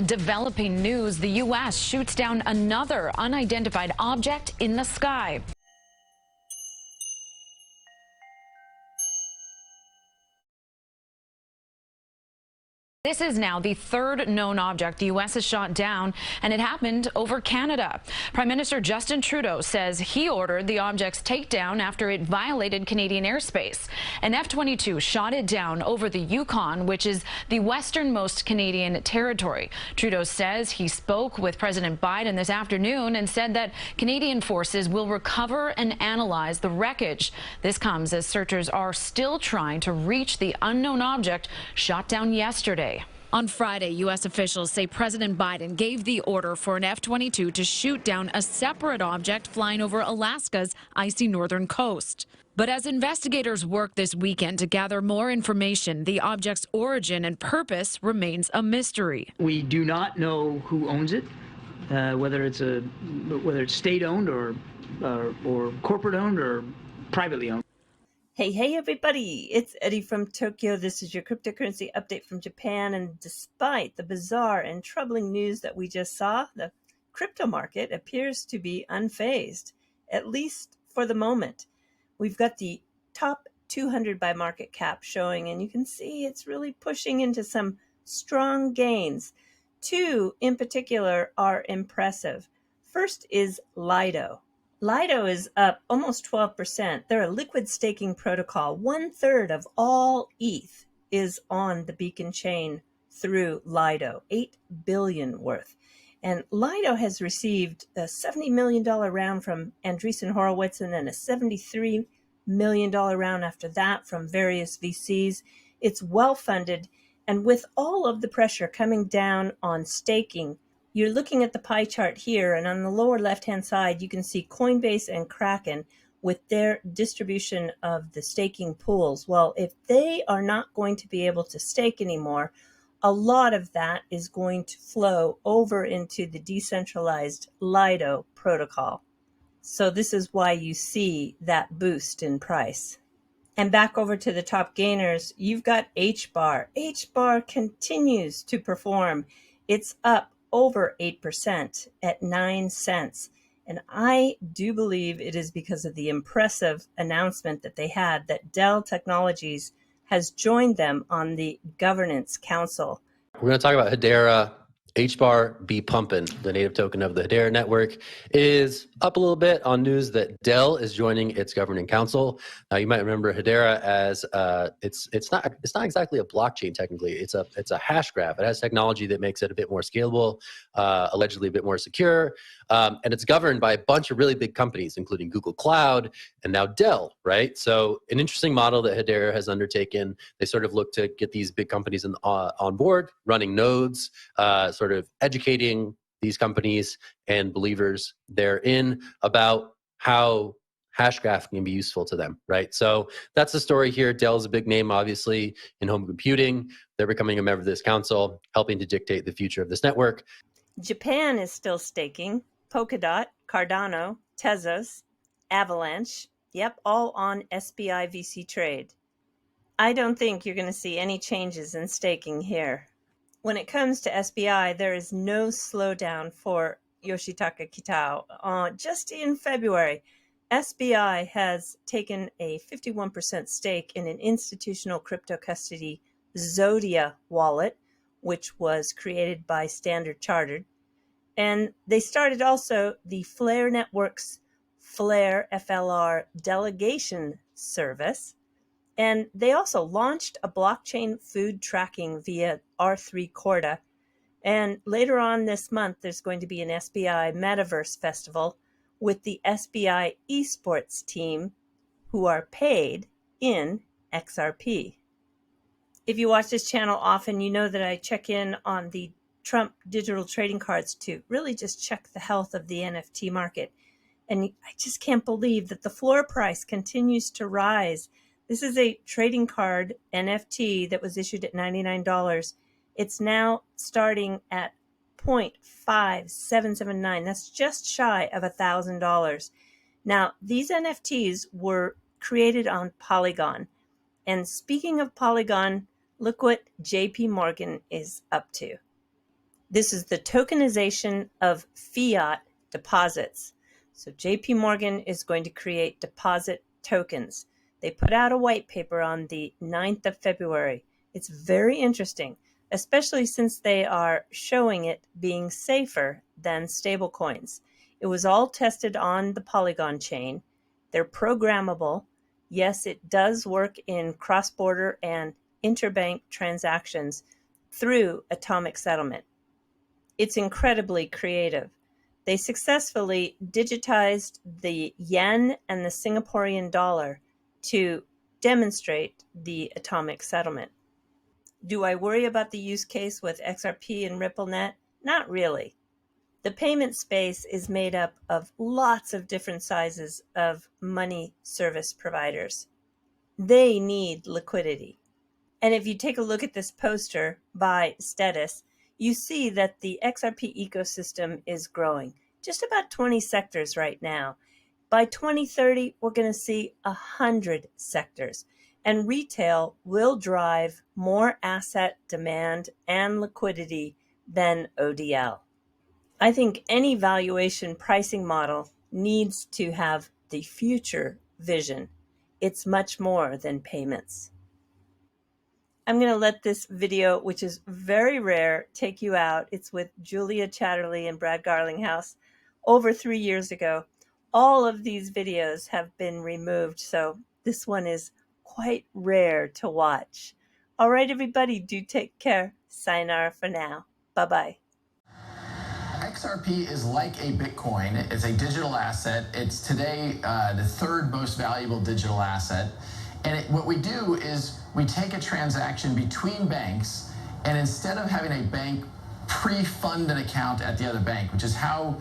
Developing news, the U.S. shoots down another unidentified object in the sky. This is now the third known object the U.S. has shot down, and it happened over Canada. Prime Minister Justin Trudeau says he ordered the object's takedown after it violated Canadian airspace. An F-22 shot it down over the Yukon, which is the westernmost Canadian territory. Trudeau says he spoke with President Biden this afternoon and said that Canadian forces will recover and analyze the wreckage. This comes as searchers are still trying to reach the unknown object shot down yesterday. On Friday, U.S. officials say President Biden gave the order for an F-22 to shoot down a separate object flying over Alaska's icy northern coast. But as investigators work this weekend to gather more information, the object's origin and purpose remains a mystery. We do not know who owns it, whether it's state-owned or corporate-owned or privately owned. Hey, everybody, it's Eddie from Tokyo. This is your cryptocurrency update from Japan. And despite the bizarre and troubling news that we just saw, the crypto market appears to be unfazed, at least for the moment. We've got the top 200 by market cap showing, and you can see it's really pushing into some strong gains. Two in particular are impressive. First is Lido. Lido is up almost 12%. They're a liquid staking protocol. 1/3 of all ETH is on the Beacon chain through Lido, $8 billion worth. And Lido has received a $70 million round from Andreessen Horowitz and then a $73 million round after that from various VCs. It's well funded. And with all of the pressure coming down on staking, you're looking at the pie chart here, and on the lower left-hand side, you can see Coinbase and Kraken with their distribution of the staking pools. Well, if they are not going to be able to stake anymore, a lot of that is going to flow over into the decentralized Lido protocol. So this is why you see that boost in price. And back over to the top gainers, you've got HBAR. HBAR continues to perform. It's up over 8% at 9 cents. And I do believe it is because of the impressive announcement that they had that Dell Technologies has joined them on the governance council. We're going to talk about Hedera. HBAR be pumping, the native token of the Hedera network, is up a little bit on news that Dell is joining its governing council. Now, you might remember Hedera as it's not exactly a blockchain technically. It's a hash graph. It has technology that makes it a bit more scalable, allegedly a bit more secure, and it's governed by a bunch of really big companies, including Google Cloud and now Dell. Right. So, an interesting model that Hedera has undertaken. They sort of look to get these big companies on board, running nodes, sort of educating these companies and believers therein about how hashgraph can be useful to them, right? So that's the story here. Dell's a big name, obviously, in home computing. They're becoming a member of this council, helping to dictate the future of this network. Japan is still staking. Polkadot, Cardano, Tezos, Avalanche, yep, all on SBI VC Trade. I don't think you're going to see any changes in staking here. When it comes to SBI, there is no slowdown for Yoshitaka Kitao. Just in February, SBI has taken a 51% stake in an institutional crypto custody Zodia wallet, which was created by Standard Chartered. And they started also the Flare Networks Flare FLR delegation service. And they also launched a blockchain food tracking via R3 Corda. And later on this month, there's going to be an SBI Metaverse Festival with the SBI esports team who are paid in XRP. If you watch this channel often, you know that I check in on the Trump digital trading cards to really just check the health of the NFT market. And I just can't believe that the floor price continues to rise. This is a trading card NFT that was issued at $99. It's now starting at 0.5779. That's just shy of $1,000. Now, these NFTs were created on Polygon. And speaking of Polygon, look what JPMorgan is up to. This is the tokenization of fiat deposits. So JPMorgan is going to create deposit tokens. They put out a white paper on the 9th of February. It's very interesting, especially since they are showing it being safer than stablecoins. It was all tested on the Polygon chain. They're programmable. Yes, it does work in cross-border and interbank transactions through atomic settlement. It's incredibly creative. They successfully digitized the yen and the Singaporean dollar to demonstrate the atomic settlement. Do I worry about the use case with XRP and RippleNet? Not really. The payment space is made up of lots of different sizes of money service providers. They need liquidity. And if you take a look at this poster by Status, you see that the XRP ecosystem is growing. Just about 20 sectors right now. By 2030, we're going to see 100 sectors. And retail will drive more asset demand and liquidity than ODL. I think any valuation pricing model needs to have the future vision. It's much more than payments. I'm going to let this video, which is very rare, take you out. It's with Julia Chatterley and Brad Garlinghouse over 3 years ago. All of these videos have been removed, so this one is quite rare to watch. All right, everybody, do take care. Sayonara for now. Bye-bye. XRP is like a Bitcoin. It's a digital asset. It's today the third most valuable digital asset. And what we do is we take a transaction between banks, and instead of having a bank pre-fund an account at the other bank, which is how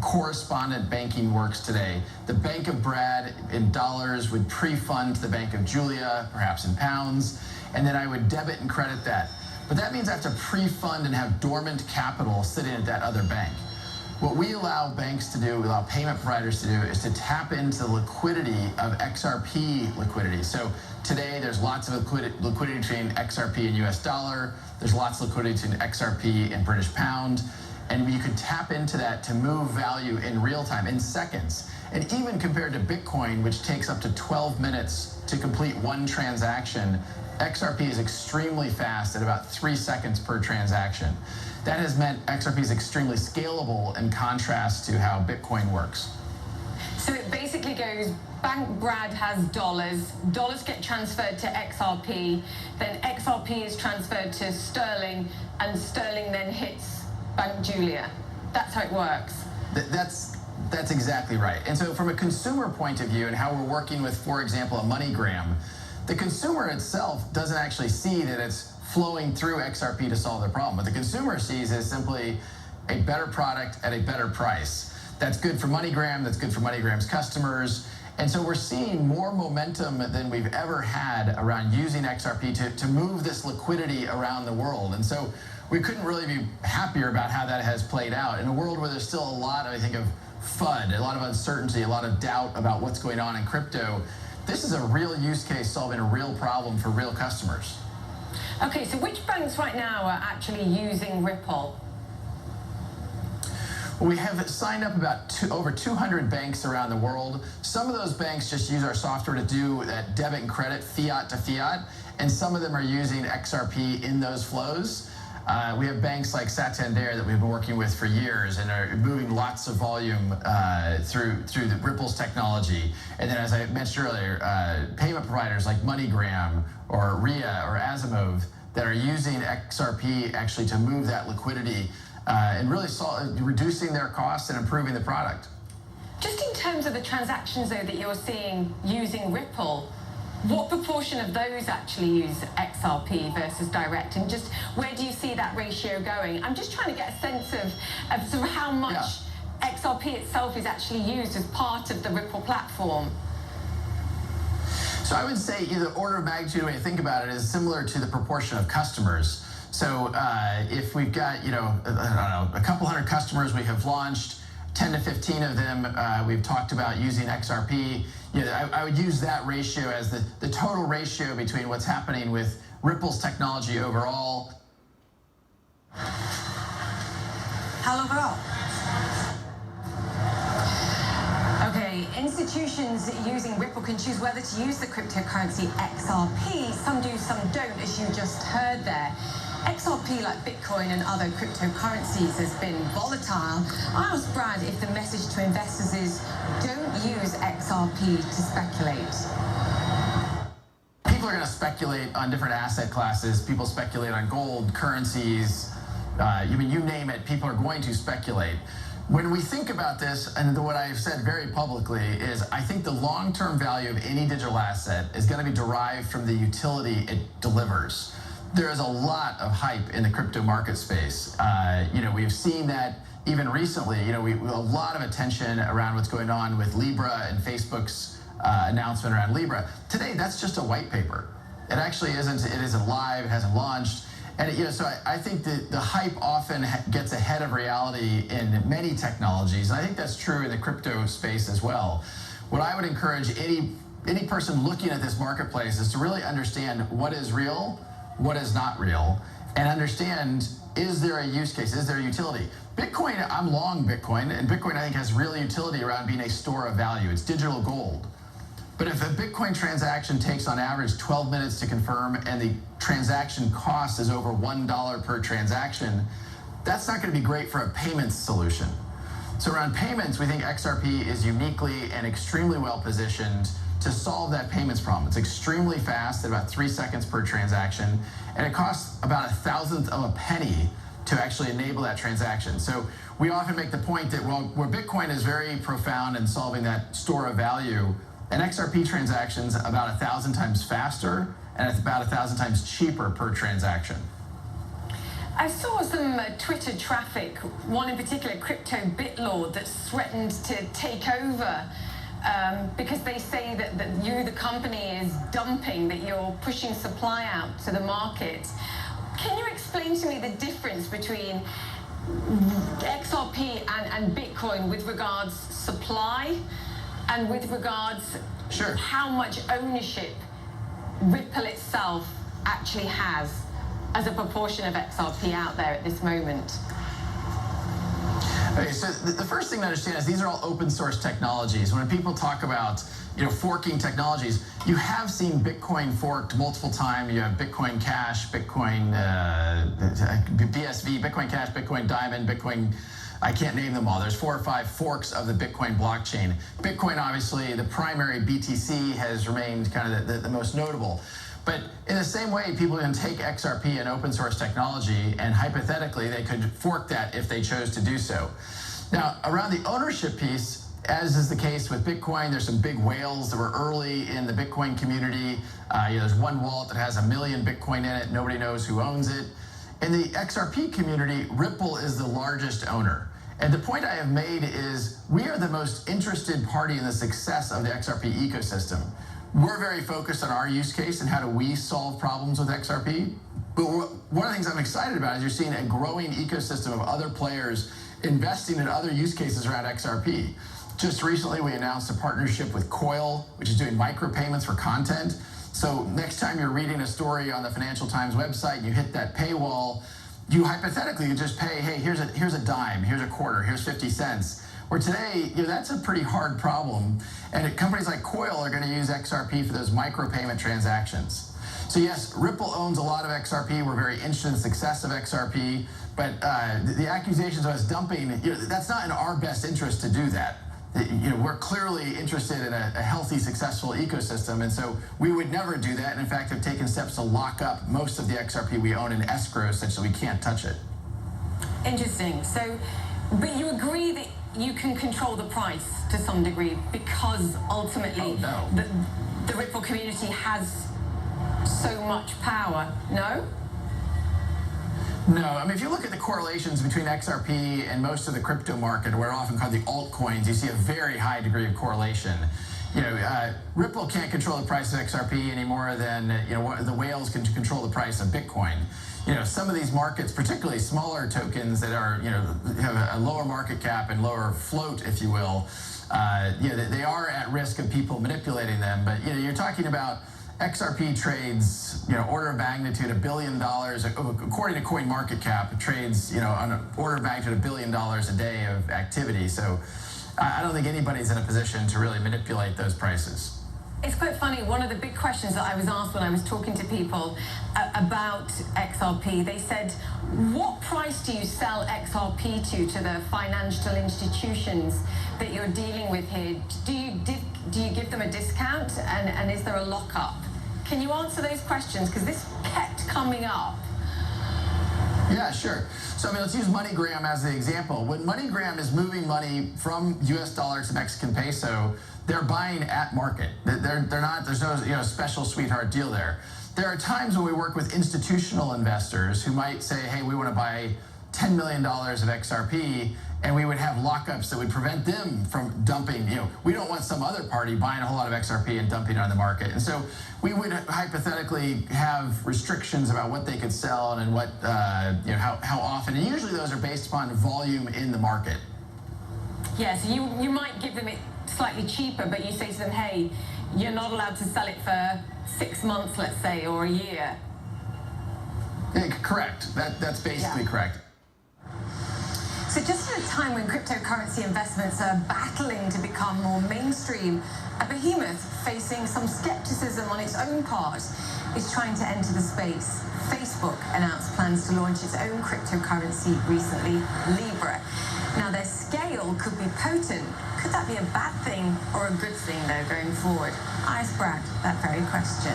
correspondent banking works today, the Bank of Brad in dollars would pre-fund the Bank of Julia, perhaps in pounds, and then I would debit and credit that. But that means I have to pre-fund and have dormant capital sitting at that other bank. What we allow banks to do, we allow payment providers to do, is to tap into the liquidity of XRP liquidity. So today there's lots of liquidity between XRP and US dollar. There's lots of liquidity between XRP and British pound. And you can tap into that to move value in real time, in seconds. And even compared to Bitcoin, which takes up to 12 minutes to complete one transaction, XRP is extremely fast at about 3 seconds per transaction. That has meant XRP is extremely scalable in contrast to how Bitcoin works. So it basically goes, Bank Brad has dollars, dollars get transferred to XRP, then XRP is transferred to sterling, and sterling then hits Bank Julia. That's how it works. That's exactly right. And so from a consumer point of view and how we're working with, for example, a MoneyGram, the consumer itself doesn't actually see that it's flowing through XRP to solve the problem. What the consumer sees is simply a better product at a better price. That's good for MoneyGram, that's good for MoneyGram's customers. And so we're seeing more momentum than we've ever had around using XRP to move this liquidity around the world. And so we couldn't really be happier about how that has played out in a world where there's still a lot, I think, of FUD, a lot of uncertainty, a lot of doubt about what's going on in crypto. This is a real use case solving a real problem for real customers. Okay, so which banks right now are actually using Ripple? We have signed up about over 200 banks around the world. Some of those banks just use our software to do that debit and credit, fiat to fiat, and some of them are using XRP in those flows. We have banks like Santander that we've been working with for years and are moving lots of volume through the Ripple's technology. And then, as I mentioned earlier, payment providers like MoneyGram or RIA or Asimov that are using XRP actually to move that liquidity and really reducing their costs and improving the product. Just in terms of the transactions, though, that you're seeing using Ripple, what proportion of those actually use XRP versus direct? And just where do you see that ratio going? I'm just trying to get a sense of sort of how much XRP itself is actually used as part of the Ripple platform. So I would say the order of magnitude, when you think about it, is similar to the proportion of customers. So if we've got, I don't know, a couple hundred customers we have launched, 10 to 15 of them we've talked about using XRP. I would use that ratio as the total ratio between what's happening with Ripple's technology overall. Hello, girl. Okay, institutions using Ripple can choose whether to use the cryptocurrency XRP. Some do, some don't, as you just heard there. XRP, like Bitcoin and other cryptocurrencies, has been volatile. I asked Brad if the message to investors is don't use XRP to speculate. People are going to speculate on different asset classes. People speculate on gold, currencies. You name it, people are going to speculate. When we think about this, and what I've said very publicly is I think the long-term value of any digital asset is going to be derived from the utility it delivers. There is a lot of hype in the crypto market space. We've seen that even recently. A lot of attention around what's going on with Libra and Facebook's announcement around Libra. Today, that's just a white paper. It actually isn't. It isn't live. It hasn't launched. And so I think that the hype often gets ahead of reality in many technologies, and I think that's true in the crypto space as well. What I would encourage any person looking at this marketplace is to really understand what is real, what is not real, and understand, is there a use case, is there a utility? Bitcoin, I'm long Bitcoin, and Bitcoin I think has real utility around being a store of value. It's digital gold. But if a Bitcoin transaction takes on average 12 minutes to confirm and the transaction cost is over $1 per transaction, that's not going to be great for a payments solution. So around payments, we think XRP is uniquely and extremely well positioned to solve that payments problem. It's extremely fast at about 3 seconds per transaction, and it costs about 1/1000th of a penny to actually enable that transaction. So we often make the point that where Bitcoin is very profound in solving that store of value, an XRP transaction's about 1,000 times faster and it's about 1,000 times cheaper per transaction. I saw some Twitter traffic, one in particular, Crypto Bitlord, that's threatened to take over because they say that you, the company, is dumping, that you're pushing supply out to the market. Can you explain to me the difference between XRP and Bitcoin with regards supply and with regards how much ownership Ripple itself actually has as a proportion of XRP out there at this moment? Okay, so the first thing to understand is these are all open source technologies. When people talk about forking technologies, you have seen Bitcoin forked multiple times. You have Bitcoin Cash, Bitcoin BSV, Bitcoin Cash, Bitcoin Diamond, Bitcoin, I can't name them all. There's 4 or 5 forks of the Bitcoin blockchain. Bitcoin, obviously, the primary BTC has remained kind of the most notable. But in the same way, people can take XRP, an open source technology, and hypothetically, they could fork that if they chose to do so. Now, around the ownership piece, as is the case with Bitcoin, there's some big whales that were early in the Bitcoin community. There's one wallet that has 1 million Bitcoin in it. Nobody knows who owns it. In the XRP community, Ripple is the largest owner. And the point I have made is we are the most interested party in the success of the XRP ecosystem. We're very focused on our use case and how do we solve problems with XRP. But one of the things I'm excited about is you're seeing a growing ecosystem of other players investing in other use cases around XRP. Just recently, we announced a partnership with Coil, which is doing micropayments for content. So next time you're reading a story on the Financial Times website, and you hit that paywall, you hypothetically could just pay, hey, here's a dime, here's a quarter, here's 50 cents. Where today, that's a pretty hard problem. And companies like Coil are going to use XRP for those micropayment transactions. So yes, Ripple owns a lot of XRP. We're very interested in the success of XRP. But the accusations of us dumping, that's not in our best interest to do that. We're clearly interested in a healthy, successful ecosystem, and so we would never do that, and in fact have taken steps to lock up most of the XRP we own in escrow such that we can't touch it. Interesting. So, but you agree that you can control the price to some degree because ultimately the Ripple community has so much power, no? No, I mean, if you look at the correlations between XRP and most of the crypto market, where often called the altcoins, you see a very high degree of correlation. Ripple can't control the price of XRP any more than the whales can control the price of Bitcoin. Some of these markets, particularly smaller tokens that are have a lower market cap and lower float, if you will, they are at risk of people manipulating them. But you're talking about XRP trades, order of magnitude $1 billion, according to CoinMarketCap, it trades, on an order of magnitude $1 billion a day of activity. So I don't think anybody's in a position to really manipulate those prices. It's quite funny. One of the big questions that I was asked when I was talking to people about XRP, they said, what price do you sell XRP to the financial institutions that you're dealing with here? Do you give them a discount, and is there a lockup? Can you answer those questions? Because this kept coming up. Yeah, sure. So, let's use MoneyGram as the example. When MoneyGram is moving money from US dollar to Mexican peso, they're buying at market. They're not, there's no special sweetheart deal there. There are times when we work with institutional investors who might say, hey, we want to buy $10 million of XRP, and we would have lockups that would prevent them from dumping. We don't want some other party buying a whole lot of XRP and dumping it on the market. And so we would hypothetically have restrictions about what they could sell and what, how often. And usually those are based upon volume in the market. Yeah, so you might give them it slightly cheaper, but you say to them, hey, you're not allowed to sell it for 6 months, let's say, or a year. Yeah, correct. That's basically correct. So just at a time when cryptocurrency investments are battling to become more mainstream, a behemoth facing some skepticism on its own part is trying to enter the space. Facebook announced plans to launch its own cryptocurrency recently, Libra. Now, their scale could be potent. Could that be a bad thing or a good thing, though, going forward? I asked Brad that very question.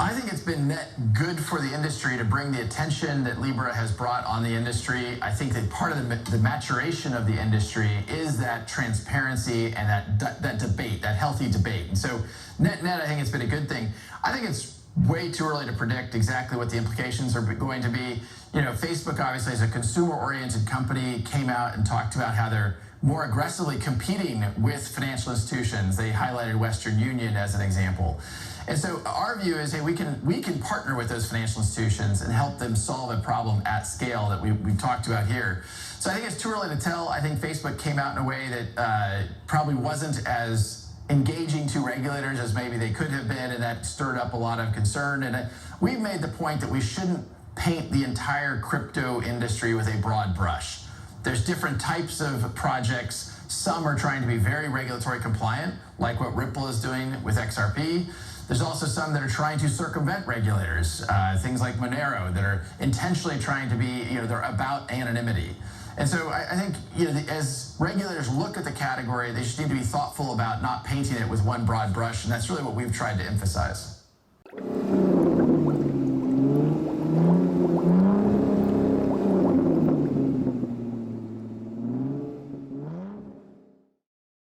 I think it's been net good for the industry to bring the attention that Libra has brought on the industry. I think that part of the maturation of the industry is that transparency and that debate, that healthy debate. And so net, I think it's been a good thing. I think it's way too early to predict exactly what the implications are going to be. Facebook obviously is a consumer-oriented company, came out and talked about how they're more aggressively competing with financial institutions. They highlighted Western Union as an example. And so our view is, hey, we can partner with those financial institutions and help them solve a problem at scale that we've talked about here. So I think it's too early to tell. I think Facebook came out in a way that probably wasn't as engaging to regulators as maybe they could have been, and that stirred up a lot of concern. And we've made the point that we shouldn't paint the entire crypto industry with a broad brush. There's different types of projects. Some are trying to be very regulatory compliant, like what Ripple is doing with XRP. There's also some that are trying to circumvent regulators, things like Monero, that are intentionally trying to be, they're about anonymity. And so I think, as regulators look at the category, they just need to be thoughtful about not painting it with one broad brush, and that's really what we've tried to emphasize.